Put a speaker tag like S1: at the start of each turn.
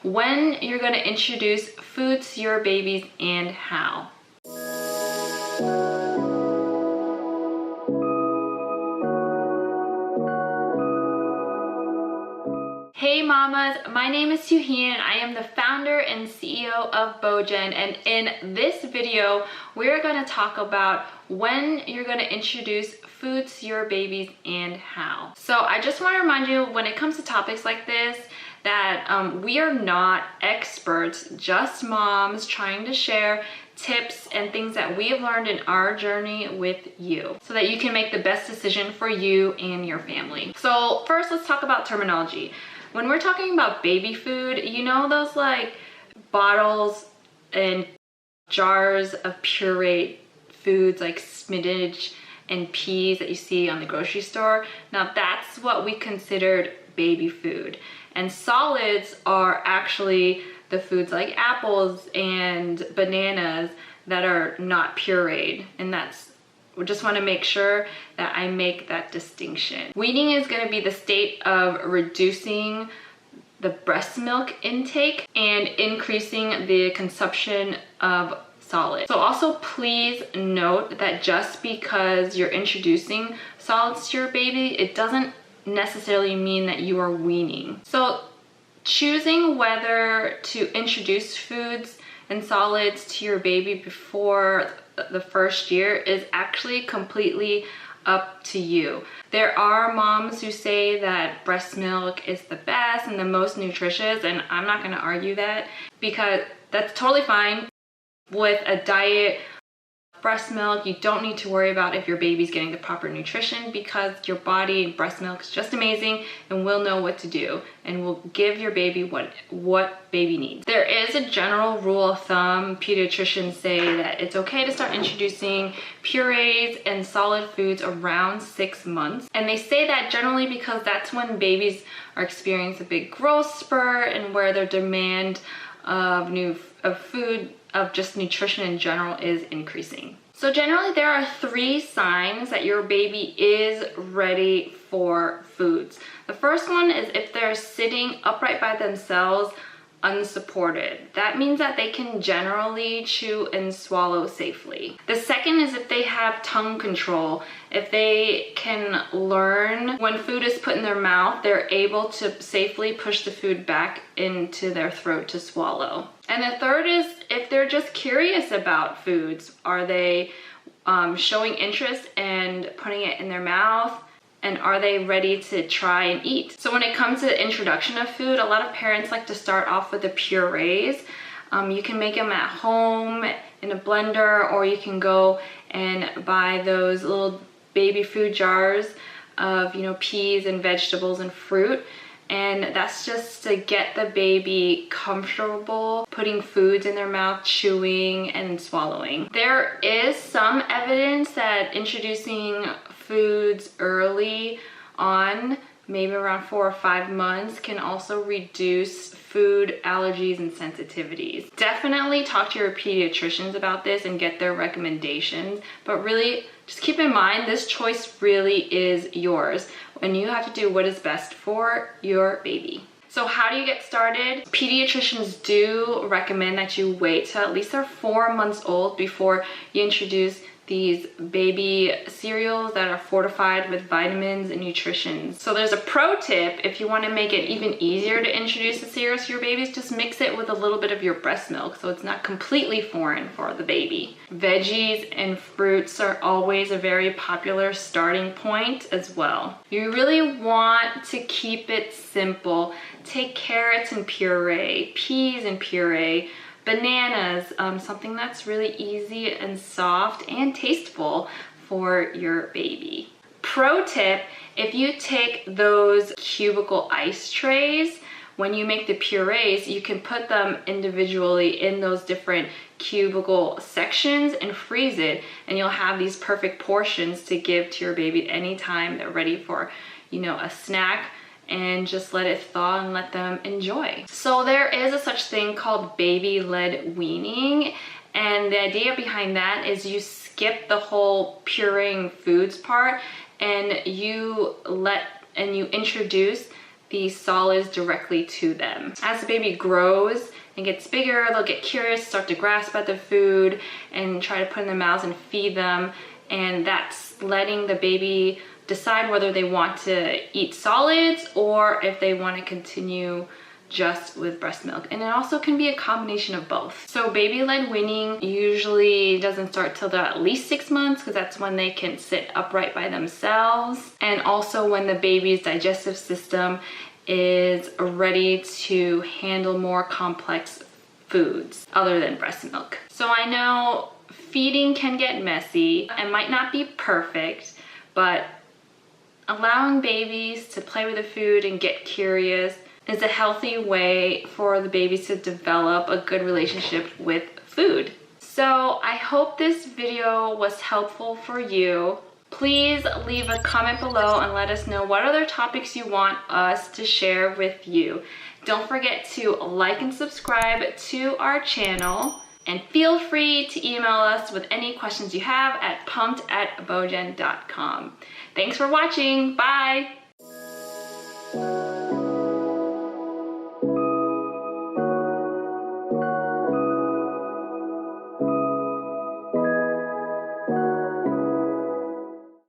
S1: when you're going to introduce foods to your babies and how. Hey mamas, my name is Suheen and I am the founder and CEO of BeauGen, and in this video we're going to talk about when you're going to introduce foods to your babies and how. So I just want to remind you, when it comes to topics like this, that we are not experts, just moms trying to share tips and things that we have learned in our journey with you so that you can make the best decision for you and your family. So first, let's talk about terminology. When we're talking about baby food, you know those like bottles and jars of pureed foods like spinach and peas that you see on the grocery store? Now that's what we considered baby food. And solids are actually the foods like apples and bananas that are not pureed, and we just want to make sure that I make that distinction. Weaning is going to be the state of reducing the breast milk intake and increasing the consumption of solids. So also please note that just because you're introducing solids to your baby, it doesn't necessarily mean that you are weaning. So choosing whether to introduce foods and solids to your baby before the first year is actually completely up to you. There are moms who say that breast milk is the best and the most nutritious, and I'm not going to argue that, because that's totally fine. With a diet breast milk, you don't need to worry about if your baby's getting the proper nutrition, because your body, breast milk is just amazing and will know what to do and will give your baby what baby needs. There is a general rule of thumb. Pediatricians say that it's okay to start introducing purees and solid foods around 6 months. And they say that generally because that's when babies are experiencing a big growth spurt and where their demand of food, of just nutrition in general, is increasing. So generally there are 3 signs that your baby is ready for foods. The first one is if they're sitting upright by themselves unsupported. That means that they can generally chew and swallow safely. The second is if they have tongue control. If they can learn when food is put in their mouth, they're able to safely push the food back into their throat to swallow. And the third is if they're just curious about foods. Are they showing interest and putting it in their mouth? And are they ready to try and eat? So when it comes to the introduction of food, a lot of parents like to start off with the purees. You can make them at home in a blender, or you can go and buy those little baby food jars of, peas and vegetables and fruit. And that's just to get the baby comfortable putting foods in their mouth, chewing and swallowing. There is some evidence that introducing foods early on, maybe around 4 or 5 months, can also reduce food allergies and sensitivities. Definitely talk to your pediatricians about this and get their recommendations, but really just keep in mind this choice really is yours, and you have to do what is best for your baby. So how do you get started? Pediatricians do recommend that you wait till at least they're 4 months old before you introduce these baby cereals that are fortified with vitamins and nutrition. So there's a pro tip. If you want to make it even easier to introduce the cereals to your babies, just mix it with a little bit of your breast milk so it's not completely foreign for the baby. Veggies and fruits are always a very popular starting point as well. You really want to keep it simple. Take carrots and puree, peas and puree, bananas, something that's really easy and soft and tasteful for your baby. Pro tip, if you take those cubicle ice trays, when you make the purees, you can put them individually in those different cubicle sections and freeze it, and you'll have these perfect portions to give to your baby anytime they're ready for, a snack, and just let it thaw and let them enjoy. So there is a such thing called baby-led weaning, and the idea behind that is you skip the whole pureeing foods part and you introduce these solids directly to them. As the baby grows and gets bigger, they'll get curious, start to grasp at the food and try to put in their mouths and feed them. And that's letting the baby decide whether they want to eat solids or if they want to continue just with breast milk. And it also can be a combination of both. So baby-led weaning usually doesn't start till they're at least 6 months, because that's when they can sit upright by themselves, and also when the baby's digestive system is ready to handle more complex foods other than breast milk. So I know feeding can get messy and might not be perfect, but allowing babies to play with the food and get curious is a healthy way for the babies to develop a good relationship with food. So I hope this video was helpful for you. Please leave a comment below and let us know what other topics you want us to share with you. Don't forget to like and subscribe to our channel, and feel free to email us with any questions you have at pumped@beaugen.com. Thanks for watching. Bye.